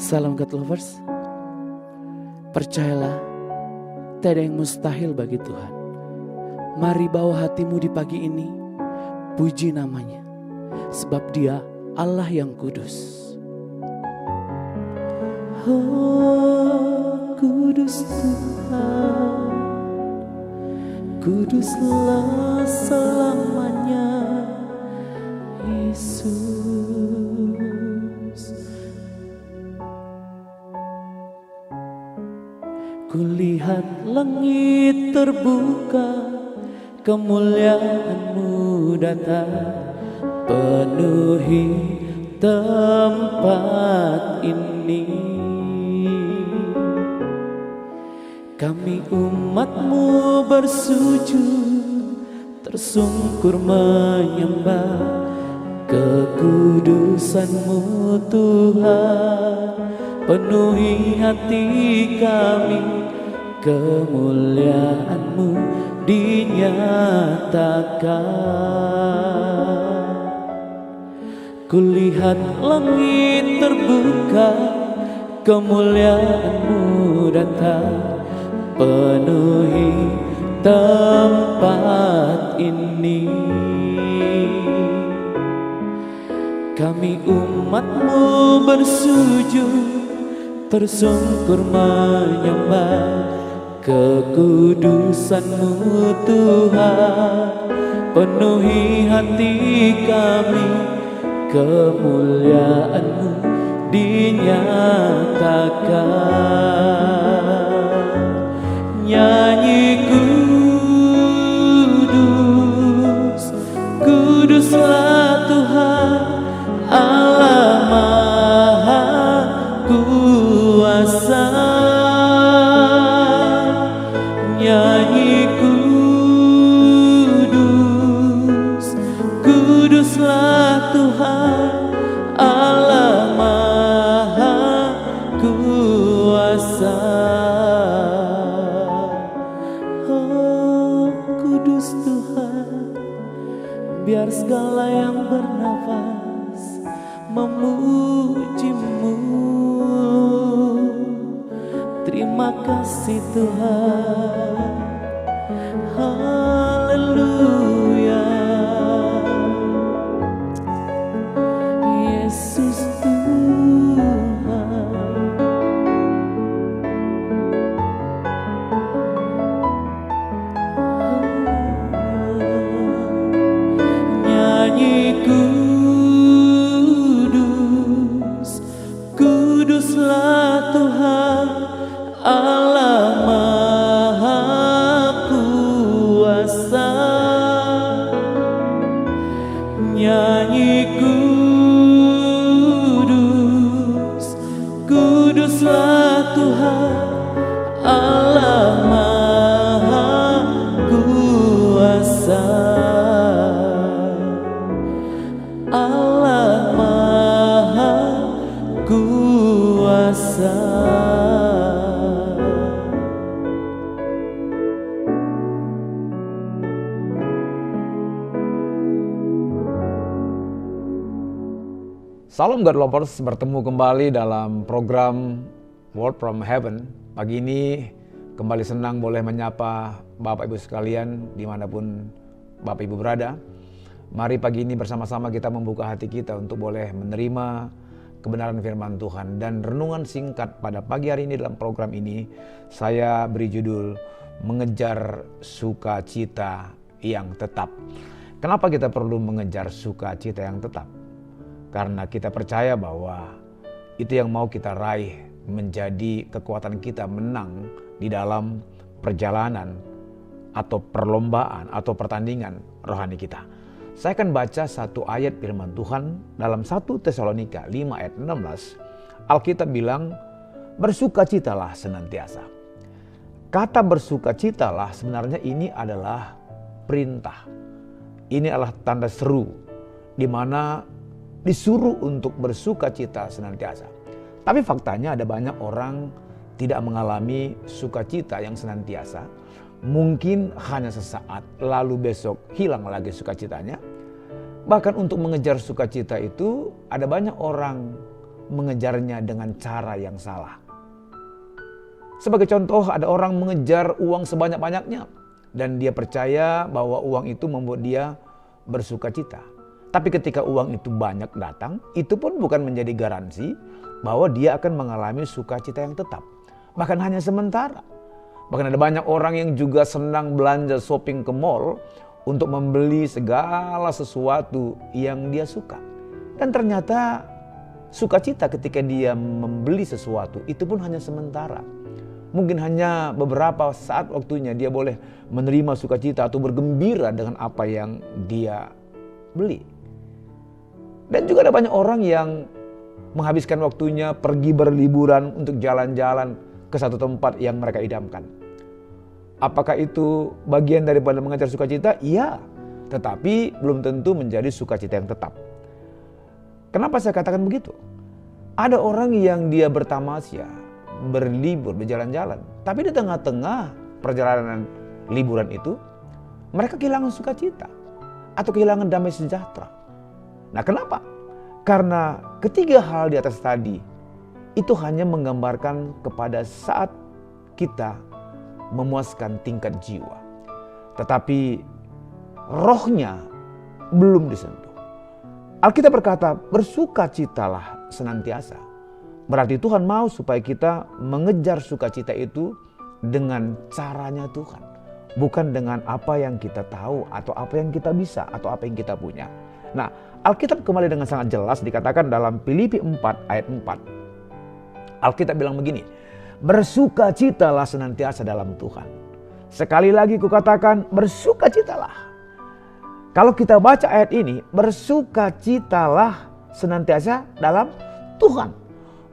Salam God Lovers. Percayalah, tak ada yang mustahil bagi Tuhan. Mari bawa hatimu di pagi ini, puji namanya, sebab Dia Allah yang kudus. Oh, kudus Tuhan, kuduslah selamanya, Yesus. Kulihat langit terbuka, kemuliaan-Mu datang, penuhi tempat ini. Kami umat-Mu bersujud, tersungkur menyembah kekudusan-Mu Tuhan. Penuhi hati kami, kemuliaan-Mu dinyatakan. Kulihat langit terbuka, kemuliaan-Mu datang, penuhi tempat ini. Kami umat-Mu bersujud, tersungkur menyembah kekudusan-Mu Tuhan. Penuhi hati kami, kemuliaan-Mu dinyatakan. Nyanyi kudus, kuduslah Tuhan Allah Maha Kuasa. Nyanyi kudus, kuduslah Tuhan Allah Maha Kuasa. Oh, kudus Tuhan, biar segala yang bernafas memuji-Mu. Terima kasih Tuhan, haleluya. Yesus Tuhan, nyanyi kudus, kuduslah Tuhan Allah Maha Kuasa. Nyanyi kudus, kuduslah Tuhan Allah Maha Kuasa. Allah Maha Kuasa. Salam God Lovers, bertemu kembali dalam program Word from Heaven. Pagi ini kembali senang boleh menyapa Bapak Ibu sekalian dimanapun Bapak Ibu berada. Mari pagi ini bersama-sama kita membuka hati kita untuk boleh menerima kebenaran firman Tuhan. Dan renungan singkat pada pagi hari ini dalam program ini saya beri judul Mengejar Sukacita yang Tetap. Kenapa kita perlu mengejar sukacita yang tetap? Karena kita percaya bahwa itu yang mau kita raih, menjadi kekuatan kita menang di dalam perjalanan atau perlombaan atau pertandingan rohani kita. Saya akan baca satu ayat firman Tuhan dalam 1 Tesalonika 5 ayat 16. Alkitab bilang, bersukacitalah senantiasa. Kata bersukacitalah sebenarnya ini adalah perintah. Ini adalah tanda seru di mana disuruh untuk bersukacita senantiasa. Tapi faktanya ada banyak orang tidak mengalami sukacita yang senantiasa. Mungkin hanya sesaat, lalu besok hilang lagi sukacitanya. Bahkan untuk mengejar sukacita itu ada banyak orang mengejarnya dengan cara yang salah. Sebagai contoh, ada orang mengejar uang sebanyak-banyaknya dan dia percaya bahwa uang itu membuat dia bersukacita. Tapi ketika uang itu banyak datang, itu pun bukan menjadi garansi bahwa dia akan mengalami sukacita yang tetap. Bahkan hanya sementara. Bahkan ada banyak orang yang juga senang belanja shopping ke mall untuk membeli segala sesuatu yang dia suka. Dan ternyata sukacita ketika dia membeli sesuatu itu pun hanya sementara. Mungkin hanya beberapa saat waktunya dia boleh menerima sukacita atau bergembira dengan apa yang dia beli. Dan juga ada banyak orang yang menghabiskan waktunya pergi berliburan untuk jalan-jalan ke satu tempat yang mereka idamkan. Apakah itu bagian daripada mengejar sukacita? Iya, tetapi belum tentu menjadi sukacita yang tetap. Kenapa saya katakan begitu? Ada orang yang dia bertamasya, berlibur, berjalan-jalan. Tapi di tengah-tengah perjalanan liburan itu, mereka kehilangan sukacita atau kehilangan damai sejahtera. Nah, kenapa? Karena ketiga hal di atas tadi itu hanya menggambarkan kepada saat kita memuaskan tingkat jiwa. Tetapi rohnya belum disentuh. Alkitab berkata, bersukacitalah senantiasa. Berarti Tuhan mau supaya kita mengejar sukacita itu dengan caranya Tuhan. Bukan dengan apa yang kita tahu atau apa yang kita bisa atau apa yang kita punya. Nah, Alkitab kembali dengan sangat jelas dikatakan dalam Filipi 4 ayat 4. Alkitab bilang begini, bersukacitalah senantiasa dalam Tuhan. Sekali lagi kukatakan, bersukacitalah. Kalau kita baca ayat ini, bersukacitalah senantiasa dalam Tuhan.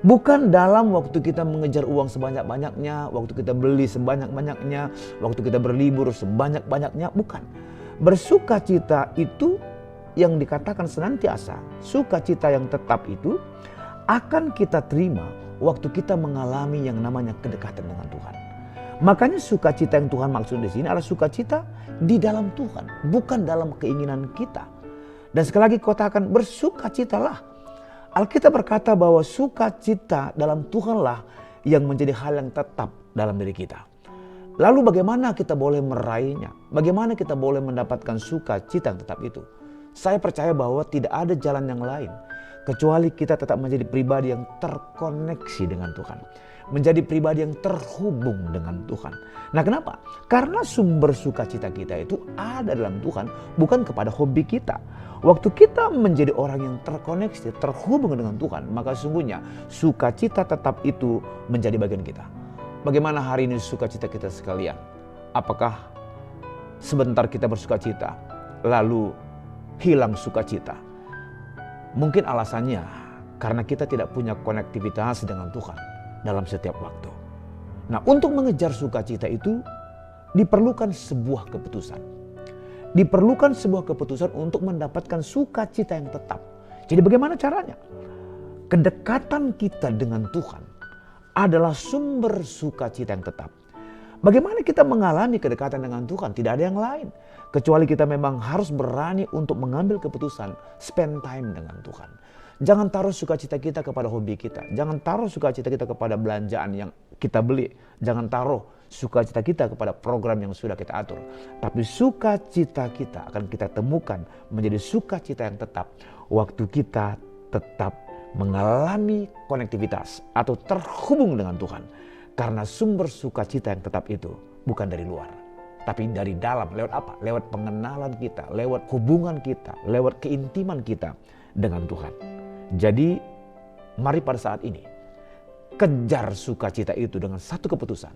Bukan dalam waktu kita mengejar uang sebanyak-banyaknya, waktu kita beli sebanyak-banyaknya, waktu kita berlibur sebanyak-banyaknya, bukan. Bersukacita itu yang dikatakan senantiasa, sukacita yang tetap itu akan kita terima waktu kita mengalami yang namanya kedekatan dengan Tuhan. Makanya sukacita yang Tuhan maksud di sini adalah sukacita di dalam Tuhan, bukan dalam keinginan kita. Dan sekali lagi katakan bersukacitalah. Alkitab berkata bahwa sukacita dalam Tuhanlah yang menjadi hal yang tetap dalam diri kita. Lalu bagaimana kita boleh meraihnya? Bagaimana kita boleh mendapatkan sukacita yang tetap itu? Saya percaya bahwa tidak ada jalan yang lain kecuali kita tetap menjadi pribadi yang terkoneksi dengan Tuhan. Menjadi pribadi yang terhubung dengan Tuhan. Nah, kenapa? Karena sumber sukacita kita itu ada dalam Tuhan, bukan kepada hobi kita. Waktu kita menjadi orang yang terkoneksi, terhubung dengan Tuhan, maka sungguhnya sukacita tetap itu menjadi bagian kita. Bagaimana hari ini sukacita kita sekalian? Apakah sebentar kita bersukacita, lalu hilang sukacita? Mungkin alasannya karena kita tidak punya konektivitas dengan Tuhan dalam setiap waktu. Nah, untuk mengejar sukacita itu diperlukan sebuah keputusan. Diperlukan sebuah keputusan untuk mendapatkan sukacita yang tetap. Jadi bagaimana caranya? Kedekatan kita dengan Tuhan adalah sumber sukacita yang tetap. Bagaimana kita mengalami kedekatan dengan Tuhan? Tidak ada yang lain. Kecuali kita memang harus berani untuk mengambil keputusan spend time dengan Tuhan. Jangan taruh sukacita kita kepada hobi kita. Jangan taruh sukacita kita kepada belanjaan yang kita beli. Jangan taruh sukacita kita kepada program yang sudah kita atur. Tapi sukacita kita akan kita temukan menjadi sukacita yang tetap. Waktu kita tetap mengalami konektivitas atau terhubung dengan Tuhan. Karena sumber sukacita yang tetap itu bukan dari luar, tapi dari dalam. Lewat apa? Lewat pengenalan kita, lewat hubungan kita, lewat keintiman kita dengan Tuhan. Jadi mari pada saat ini kejar sukacita itu dengan satu keputusan.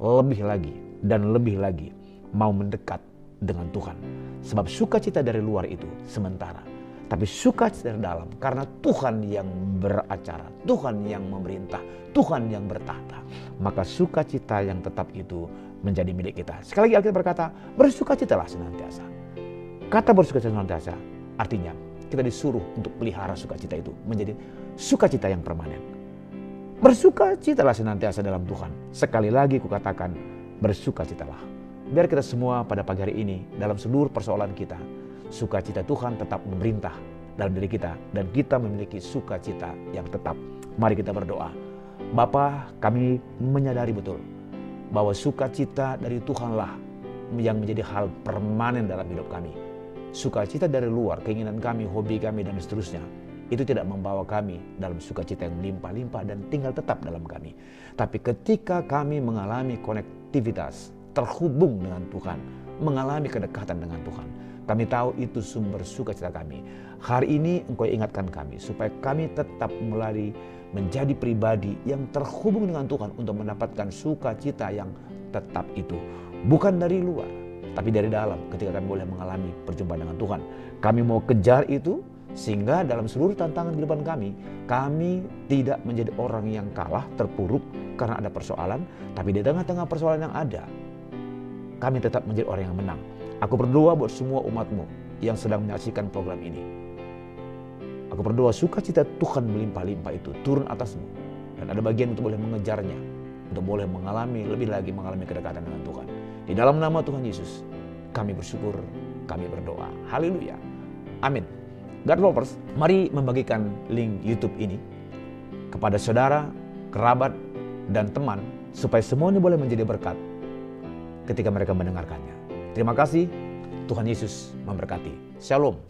Lebih lagi dan lebih lagi mau mendekat dengan Tuhan. Sebab sukacita dari luar itu sementara. Tapi sukacita dari dalam karena Tuhan yang beracara, Tuhan yang memerintah, Tuhan yang bertahta. Maka sukacita yang tetap itu menjadi milik kita. Sekali lagi Alkitab berkata, bersukacitalah senantiasa. Kata bersukacita senantiasa artinya kita disuruh untuk pelihara sukacita itu menjadi sukacita yang permanen. Bersukacitalah senantiasa dalam Tuhan. Sekali lagi kukatakan, bersukacitalah. Biar kita semua pada pagi hari ini dalam seluruh persoalan kita, sukacita Tuhan tetap memerintah dalam diri kita dan kita memiliki sukacita yang tetap. Mari kita berdoa. Bapa, kami menyadari betul bahwa sukacita dari Tuhanlah yang menjadi hal permanen dalam hidup kami. Sukacita dari luar, keinginan kami, hobi kami, dan seterusnya, itu tidak membawa kami dalam sukacita yang melimpah-limpah dan tinggal tetap dalam kami. Tapi ketika kami mengalami konektivitas, terhubung dengan Tuhan, mengalami kedekatan dengan Tuhan, kami tahu itu sumber sukacita kami. Hari ini Engkau ingatkan kami supaya kami tetap menjadi pribadi yang terhubung dengan Tuhan untuk mendapatkan sukacita yang tetap itu. Bukan dari luar, tapi dari dalam ketika kami boleh mengalami perjumpaan dengan Tuhan. Kami mau kejar itu sehingga dalam seluruh tantangan kehidupan kami tidak menjadi orang yang kalah, terpuruk karena ada persoalan. Tapi di tengah-tengah persoalan yang ada, kami tetap menjadi orang yang menang. Aku berdoa buat semua umat-Mu yang sedang menyaksikan program ini. Aku berdoa sukacita Tuhan melimpah-limpah itu turun atasmu. Dan ada bagian untuk boleh mengejarnya. Untuk boleh lebih lagi mengalami kedekatan dengan Tuhan. Di dalam nama Tuhan Yesus, kami bersyukur, kami berdoa. Haleluya. Amin. God lovers, mari membagikan link YouTube ini kepada saudara, kerabat, dan teman supaya semuanya boleh menjadi berkat ketika mereka mendengarkannya. Terima kasih, Tuhan Yesus memberkati. Shalom.